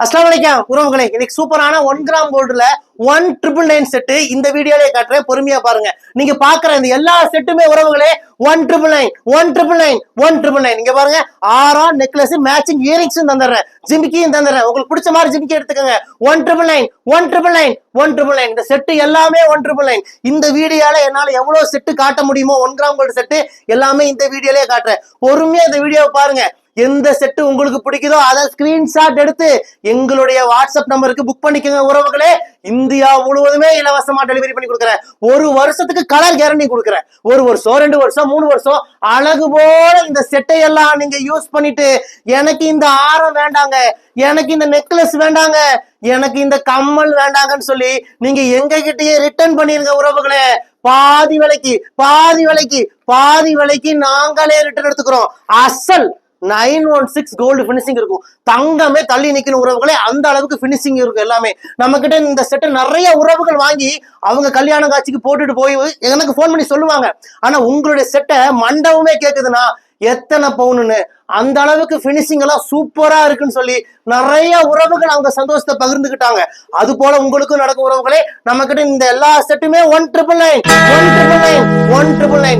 அஸ்ஸலாமு அலைக்கும் உறவுகளே, இன்னைக்கு சூப்பரான 1 கிராம் கோல்டுல 1999 செட்டு இந்த வீடியோலயே காட்டுறேன், பொறுமையா பாருங்க. நீங்க பாக்குற இந்த எல்லா செட்டுமே உறவுகளே 1999 இங்க பாருங்க. 6 நெக்லஸ் மேட்சிங் இயரிங்ஸும் தந்துடுறேன், ஜிமிக்கியும் தந்துடுறேன். உங்களுக்கு பிடிச்ச மாதிரி ஜிமிக்கி எடுத்துக்கோங்க. 1999 இந்த செட்டு எல்லாமே 1999. இந்த வீடியோல என்னால எவ்வளவு செட்டு காட்ட முடியுமோ 1 கிராம் கோல்டு செட்டு எல்லாமே இந்த வீடியோலயே காட்டுறேன். பொறுமையா இந்த வீடியோவை பாருங்க. எந்த செட்டு உங்களுக்கு பிடிக்குதோ அதை ஸ்கிரீன்ஷாட் எடுத்து எங்களுடைய வாட்ஸ்அப் நம்பருக்கு புக் பண்ணிக்கோங்க உறவுகளே. இந்தியா முழுவதுமே இலவசமா டெலிவரி பண்ணி கொடுக்குறேன். 1 வருஷத்துக்கு கலர் கேரண்டி கொடுக்குறேன். 1 வருஷம் 2 வருஷம் 3 வருஷம் அழகு போல இந்த செட்டை எல்லாம் நீங்க யூஸ் பண்ணிட்டு, எனக்கு இந்த ஆரம் வேண்டாங்க, எனக்கு இந்த நெக்லஸ் வேண்டாங்க, எனக்கு இந்த கம்மல் வேண்டாங்கன்னு சொல்லி நீங்க எங்க கிட்டயே ரிட்டர்ன் பண்ணிருங்க உறவுகளே. பாதி விலைக்கு நாங்களே ரிட்டர்ன் எடுத்துக்கிறோம். அசல் 916 கோல்டு பினிஷிங் இருக்கும். தங்கமே தள்ளி நிக்கணும் உறவுகளே, அந்த அளவுக்கு பினிஷிங் இருக்கும் எல்லாமே. நம்ம கிட்ட இந்த செட்டை நிறைய உறவுகள் வாங்கி அவங்க கல்யாண காட்சிக்கு போட்டுட்டு போய் எனக்கு போன் பண்ணி சொல்லுவாங்க. ஆனா உங்களுடைய செட்டை மண்டபமே கேக்குதுன்னா எத்தனை பவுனுன்னு, அந்த அளவுக்கு பினிஷிங் எல்லாம் சூப்பரா இருக்குன்னு சொல்லி நிறைய உறவுகள் அவங்க சந்தோஷத்தை பகிர்ந்துகிட்டாங்க. அது போல உங்களுக்கும் நடக்கும் உறவுகளே. நம்ம கிட்ட இந்த எல்லா செட்டுமே 1999